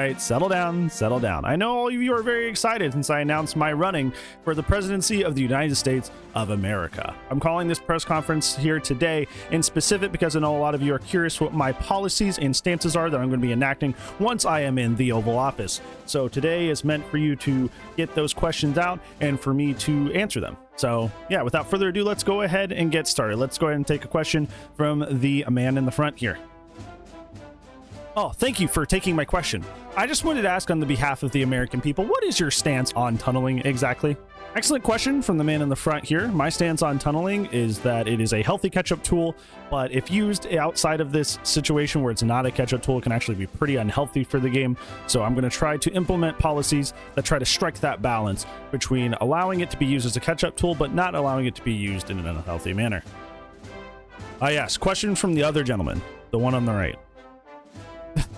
right, settle down, settle down. I know all of you are very excited since I announced my running for the presidency of the United States of America. I'm calling this press conference here today in specific because I know a lot of you are curious what my policies and stances are that I'm going to be enacting once I am in the Oval Office. So today is meant for you to get those questions out and for me to answer them. So yeah, without further ado, let's go ahead and get started. Let's go ahead and take a question from the man in the front here. Oh, thank you for taking my question. I just wanted to ask on the behalf of the American people, what is your stance on tunneling exactly? Excellent question from the man in the front here. My stance on tunneling is that it is a healthy catch-up tool, but if used outside of this situation where it's not a catch-up tool, it can actually be pretty unhealthy for the game. So I'm going to try to implement policies that try to strike that balance between allowing it to be used as a catch-up tool, but not allowing it to be used in an unhealthy manner. Yes, question from the other gentleman, the one on the right.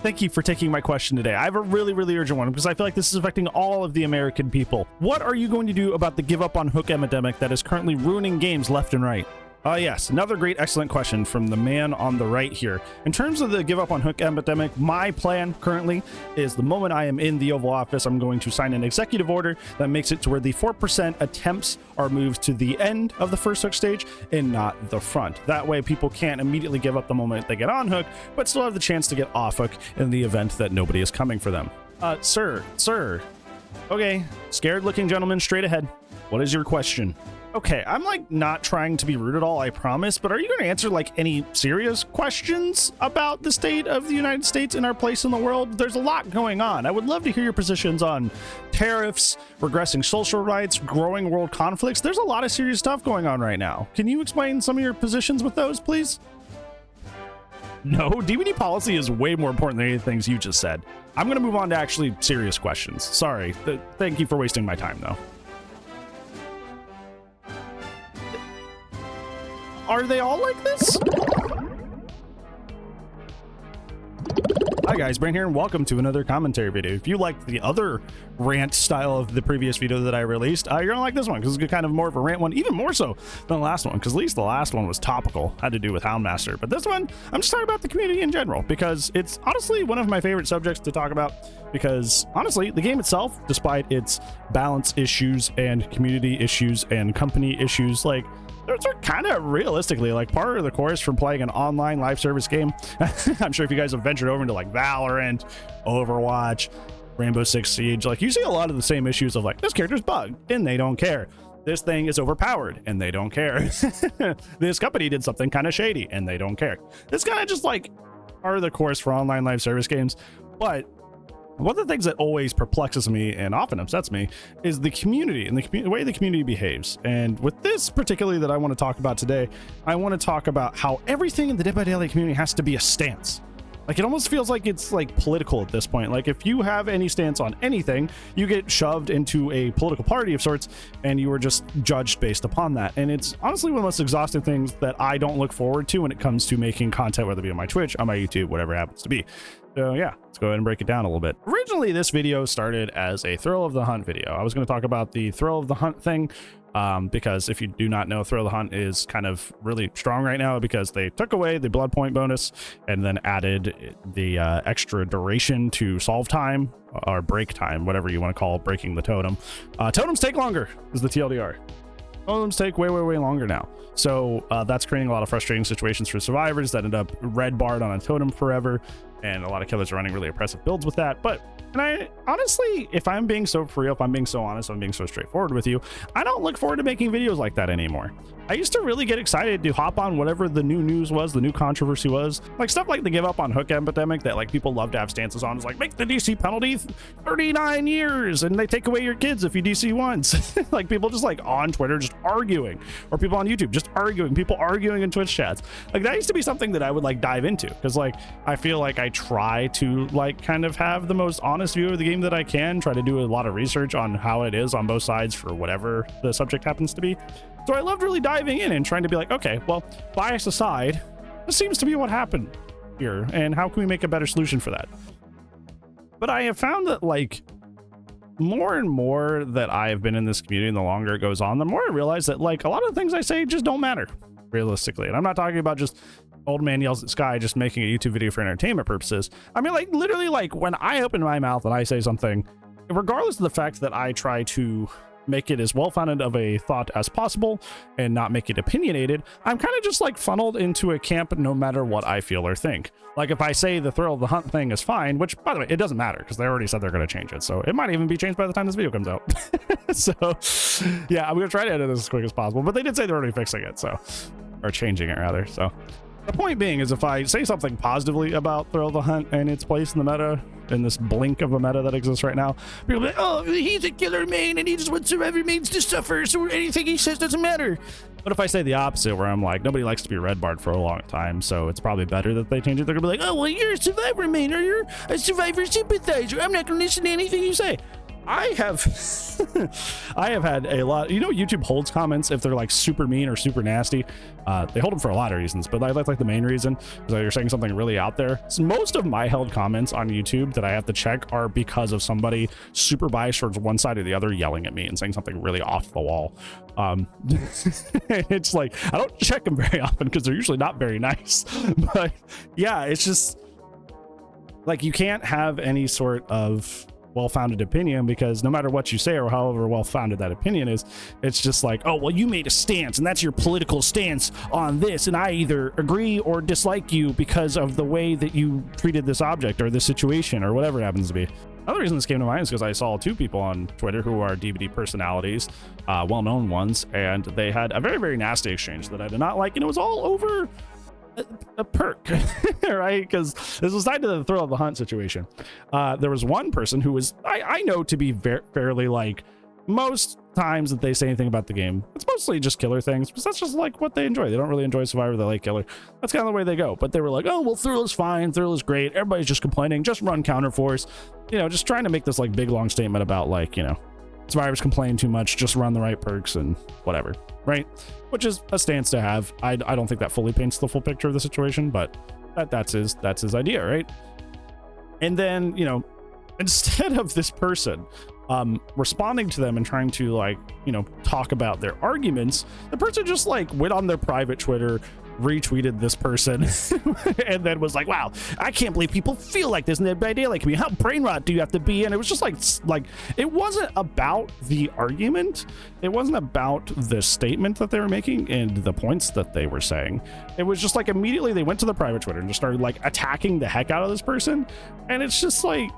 Thank you for taking my question today. I have a really urgent one because I feel like this is affecting all of the American people. What are you going to do about the give up on hook epidemic that is currently ruining games left and right? Yes, another great, excellent question from the man on the right here. In terms of the give up on hook epidemic, my plan currently is the moment I am in the Oval Office, I'm going to sign an executive order that makes it to where the 4% attempts are moved to the end of the first hook stage and not the front. That way people can't immediately give up the moment they get on hook, but still have the chance to get off hook in the event that nobody is coming for them. Sir. Okay, scared looking gentleman straight ahead. What is your question? Okay, I'm like not trying to be rude at all, I promise, but are you going to answer like any serious questions about the state of the United States and our place in the world? There's a lot going on. I would love to hear your positions on tariffs, regressing social rights, growing world conflicts. There's a lot of serious stuff going on right now. Can you explain some of your positions with those, please? No, DBD policy is way more important than any of the things you just said. I'm going to move on to actually serious questions. Sorry. Thank you for wasting my time, though. Are they all like this? Hi guys, Brain here, and welcome to another commentary video. If you liked the other rant style of the previous video that I released, you're gonna like this one because it's kind of more of a rant one, even more so than the last one, because at least the last one was topical, had to do with Houndmaster. But this one, I'm just talking about the community in general because it's honestly one of my favorite subjects to talk about. Because honestly, the game itself, despite its balance issues and community issues and company issues, like those are kind of realistically like part of the course from playing an online live service game. I'm sure if you guys have ventured over into like Valorant, Overwatch, Rainbow Six Siege, like you see a lot of the same issues of like this character's bugged and they don't care. This thing is overpowered and they don't care. This company did something kind of shady and they don't care. It's kind of just like part of the course for online live service games. But one of the things that always perplexes me and often upsets me is the community and the way the community behaves. And with this particularly that I want to talk about today, I want to talk about how everything in the Dead by Daylight community has to be a stance. Like it almost feels like it's like political at this point. Like if you have any stance on anything, you get shoved into a political party of sorts and you are just judged based upon that. And it's honestly one of the most exhausting things that I don't look forward to when it comes to making content, whether it be on my Twitch, on my YouTube, whatever it happens to be. So yeah, let's go ahead and break it down a little bit. Originally, this video started as a Thrill of the Hunt video. I was going to talk about the Thrill of the Hunt thing because if you do not know, Thrill of the Hunt is kind of really strong right now because they took away the blood point bonus and then added the extra duration to solve time or break time, whatever you want to call breaking the totem. Totems take longer is the TLDR. Totems take way longer now. So that's creating a lot of frustrating situations for survivors that end up red barred on a totem forever. And a lot of killers are running really oppressive builds with that. But and I honestly, if I'm being so for real, if I'm being so honest, if I'm being so straightforward with you, I don't look forward to making videos like that anymore. I used to really get excited to hop on whatever the new news was, the new controversy was, like stuff like the give up on hook epidemic that like people love to have stances on is like make the DC penalty 39 years and they take away your kids if you DC once. Like people just like on Twitter just arguing, or people on YouTube just arguing, people arguing in Twitch chats. Like that used to be something that I would like dive into because like I feel like I try to like kind of have the most honest view of the game that I can, try to do a lot of research on how it is on both sides for whatever the subject happens to be. So I loved really diving in and trying to be like, okay, well, bias aside, this seems to be what happened here, and how can we make a better solution for that? But I have found that like more and more that I have been in this community and the longer it goes on, the more I realize that like a lot of the things I say just don't matter realistically. And I'm not talking about just old man yells at sky, just making a YouTube video for entertainment purposes. I mean, like, literally, like, when I open my mouth and I say something, regardless of the fact that I try to make it as well-founded of a thought as possible and not make it opinionated, I'm kind of just like funneled into a camp no matter what I feel or think. Like, if I say the thrill of the hunt thing is fine, which, by the way, it doesn't matter because they already said they're going to change it, so it might even be changed by the time this video comes out. So yeah, I'm going to try to edit this as quick as possible, but they did say they're already fixing it, so, or changing it rather. So the point being is, if I say something positively about Thrill of the Hunt and its place in the meta, in this blink of a meta that exists right now, people will be like, oh, he's a killer main and he just wants survivor mains to suffer, so anything he says doesn't matter. But if I say the opposite, where I'm like, nobody likes to be red barred for a long time, so it's probably better that they change it, they're gonna be like, oh, well, you're a survivor main, or you're a survivor sympathizer, I'm not gonna listen to anything you say. I have had a lot, you know, YouTube holds comments if they're like super mean or super nasty. They hold them for a lot of reasons, but that's like the main reason is that you're saying something really out there. So most of my held comments on YouTube that I have to check are because of somebody super biased towards one side or the other yelling at me and saying something really off the wall. It's like, I don't check them very often because they're usually not very nice. But yeah, it's just like, you can't have any sort of well-founded opinion, because no matter what you say or however well-founded that opinion is, it's just like, oh, well, you made a stance and that's your political stance on this, and I either agree or dislike you because of the way that you treated this object or this situation or whatever it happens to be. Another reason this came to mind is because I saw two people on Twitter who are DBD personalities, well-known ones, and they had a very, very nasty exchange that I did not like, and it was all over a perk, right? Because this was tied to the Thrill of the Hunt situation. There was one person who was, I know to be fairly, like, most times that they say anything about the game, it's mostly just killer things, because that's just like what they enjoy. They don't really enjoy Survivor, they like killer. That's kind of the way they go. But they were like, oh, well, Thrill is fine, Thrill is great, everybody's just complaining, just run Counterforce, you know, just trying to make this like big long statement about, like, you know, Survivors complain too much, just run the right perks and whatever, right? Which is a stance to have. I don't think that fully paints the full picture of the situation, but that's his idea, right? And then, you know, instead of this person responding to them and trying to, like, you know, talk about their arguments, the person just like went on their private Twitter, retweeted this person and then was like, wow, I can't believe people feel like this and they're bad idea like me, how brain rot do you have to be? And it was just like it wasn't about the argument, it wasn't about the statement that they were making and the points that they were saying. It was just like immediately they went to the private Twitter and just started like attacking the heck out of this person. And it's just like,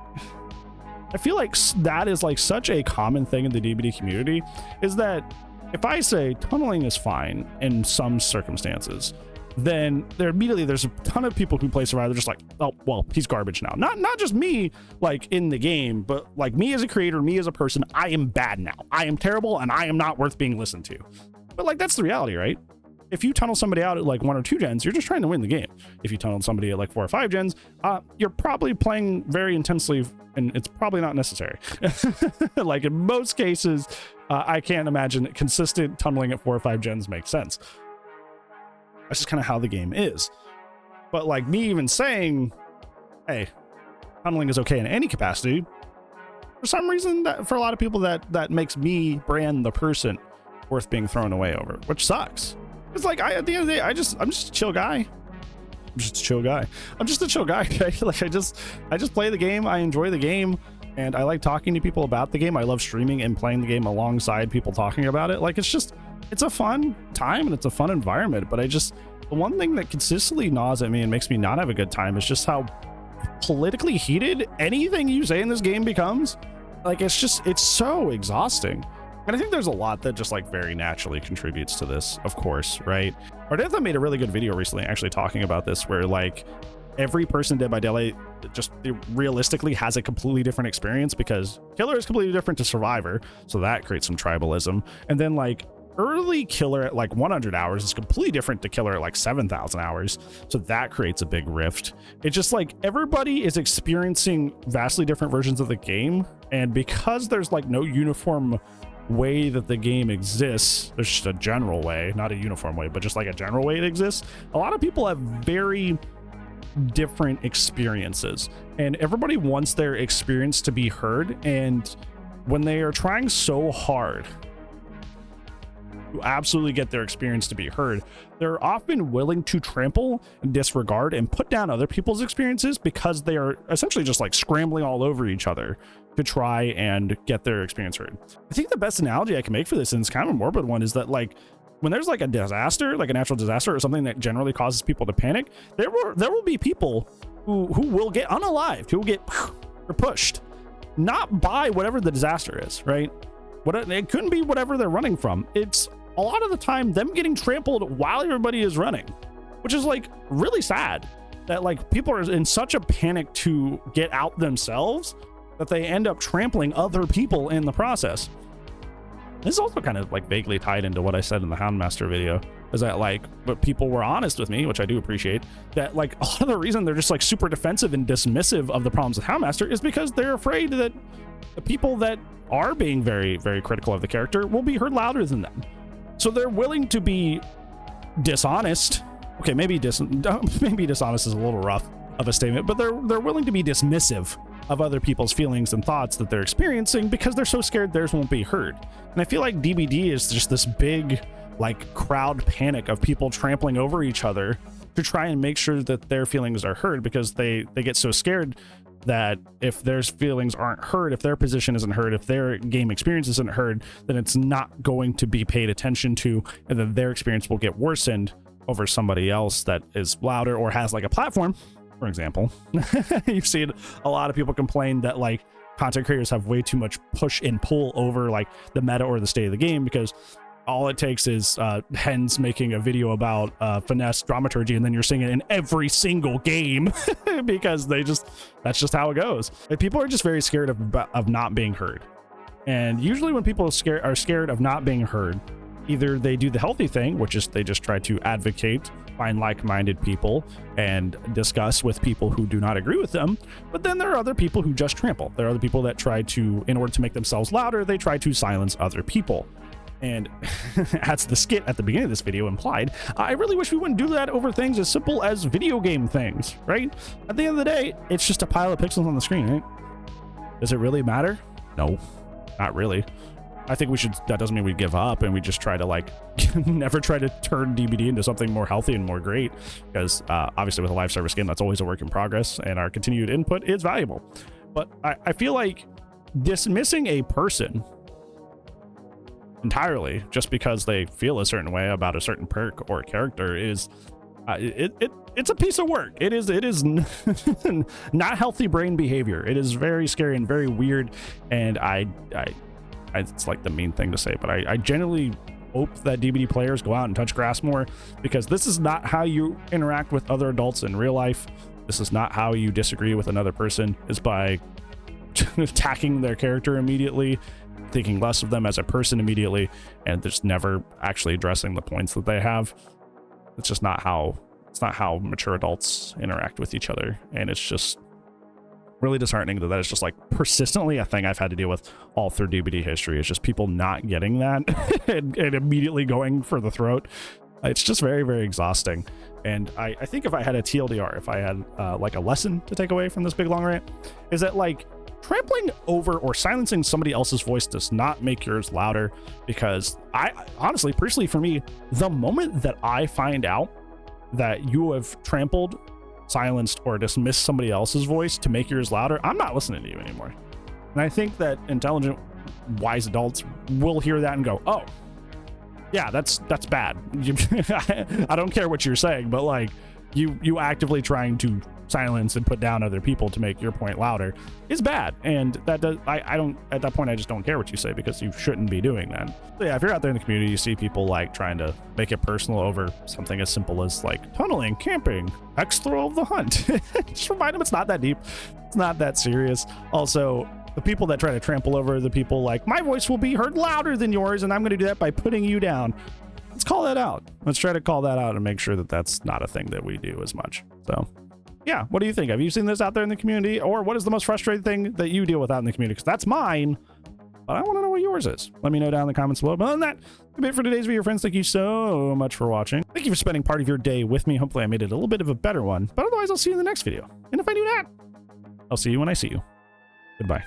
I feel like that is like such a common thing in the DBD community, is that if I say tunneling is fine in some circumstances, then there's a ton of people who play Survivor just like, oh, well, he's garbage now. Not just me, like, in the game, but like me as a creator, me as a person, I am bad now. I am terrible and I am not worth being listened to. But like, that's the reality, right? If you tunnel somebody out at like 1 or 2 gens, you're just trying to win the game. If you tunnel somebody at like 4 or 5 gens, you're probably playing very intensely and it's probably not necessary. Like in most cases, I can't imagine that consistent tunneling at 4 or 5 gens makes sense. That's just kind of how the game is. But like me even saying, hey, tunneling is okay in any capacity, for some reason, that for a lot of people that makes me brand the person worth being thrown away over, which sucks. It's like, at the end of the day, I'm just a chill guy. I'm just a chill guy. Okay? Like I just play the game. I enjoy the game, and I like talking to people about the game. I love streaming and playing the game alongside people talking about it. Like, it's a fun time and it's a fun environment. But the one thing that consistently gnaws at me and makes me not have a good time is just how politically heated anything you say in this game becomes. Like, it's so exhausting. And I think there's a lot that just like very naturally contributes to this, of course, right? Ardetha made a really good video recently actually talking about this, where like every person Dead by Daylight just realistically has a completely different experience, because Killer is completely different to Survivor, so that creates some tribalism. And then like early Killer at like 100 hours is completely different to Killer at like 7,000 hours, so that creates a big rift. It's just like everybody is experiencing vastly different versions of the game, and because there's like no uniform way that the game exists, there's just a general way, not a uniform way, but just like a general way it exists, a lot of people have very different experiences, and everybody wants their experience to be heard. And when they are trying so hard who absolutely get their experience to be heard, they're often willing to trample, disregard, and put down other people's experiences because they are essentially just like scrambling all over each other to try and get their experience heard. I think the best analogy I can make for this, and it's kind of a morbid one, is that like when there's like a disaster, like a natural disaster or something that generally causes people to panic, there will be people who will get unalived, who will get or pushed, not by whatever the disaster is, right? It couldn't be whatever they're running from. It's a lot of the time them getting trampled while everybody is running, which is like really sad that like people are in such a panic to get out themselves that they end up trampling other people in the process. This is also kind of like vaguely tied into what I said in the Houndmaster video, is that like, but people were honest with me, which I do appreciate, that like a lot of the reason they're just like super defensive and dismissive of the problems with Houndmaster is because they're afraid that the people that are being very, very critical of the character will be heard louder than them. So they're willing to be dishonest. Okay, maybe dishonest is a little rough of a statement, but they're willing to be dismissive of other people's feelings and thoughts that they're experiencing because they're so scared theirs won't be heard. And I feel like DBD is just this big like crowd panic of people trampling over each other to try and make sure that their feelings are heard, because they get so scared that if their feelings aren't heard, if their position isn't heard, if their game experience isn't heard, then it's not going to be paid attention to, and then their experience will get worsened over somebody else that is louder or has like a platform. For example, you've seen a lot of people complain that like content creators have way too much push and pull over like the meta or the state of the game, because all it takes is Hens making a video about finesse dramaturgy, and then you're seeing it in every single game because that's just how it goes. And people are just very scared of not being heard. And usually when people are scared of not being heard, either they do the healthy thing, which is they just try to advocate, find like-minded people, and discuss with people who do not agree with them. But then there are other people who just trample. There are other people that try to, in order to make themselves louder, they try to silence other people. And as the skit at the beginning of this video implied, I really wish we wouldn't do that over things as simple as video game things, right? At the end of the day, it's just a pile of pixels on the screen, right? Does it really matter? No, not really. I think that doesn't mean we give up and we just try to like never try to turn DBD into something more healthy and more great, because obviously with a live service game, that's always a work in progress and our continued input is valuable. But I feel like dismissing a person entirely just because they feel a certain way about a certain perk or character is it's a piece of work. It is not healthy brain behavior. It is very scary and very weird, and it's like the mean thing to say, but I genuinely hope that DBD players go out and touch grass more, because this is not how you interact with other adults in real life. This is not how you disagree with another person, is by attacking their character immediately, thinking less of them as a person immediately, and just never actually addressing the points that they have. It's just not how mature adults interact with each other, and it's just really disheartening that is just like persistently a thing I've had to deal with all through DBD history. Is just people not getting that and immediately going for the throat. It's just very, very exhausting. And I think if I had a TLDR, if I had like a lesson to take away from this big long rant, is that like trampling over or silencing somebody else's voice does not make yours louder. Because I honestly, personally for me, the moment that I find out that you have trampled, silenced, or dismissed somebody else's voice to make yours louder, I'm not listening to you anymore. And I think that intelligent, wise adults will hear that and go, oh yeah, that's bad. I don't care what you're saying, but like you actively trying to silence and put down other people to make your point louder is bad. And that does, I don't, at that point, I just don't care what you say, because you shouldn't be doing that. So yeah, if you're out there in the community, you see people like trying to make it personal over something as simple as like tunneling, camping, X throw of the hunt. Just remind them it's not that deep. It's not that serious. Also, the people that try to trample over the people like, my voice will be heard louder than yours, and I'm going to do that by putting you down. Let's call that out. Let's try to call that out and make sure that that's not a thing that we do as much. So yeah, what do you think? Have you seen this out there in the community? Or what is the most frustrating thing that you deal with out in the community? Because that's mine, but I want to know what yours is. Let me know down in the comments below. But other than that, that's a bit for today's video, friends. Thank you so much for watching. Thank you for spending part of your day with me. Hopefully I made it a little bit of a better one. But otherwise, I'll see you in the next video. And if I do that, I'll see you when I see you. Goodbye.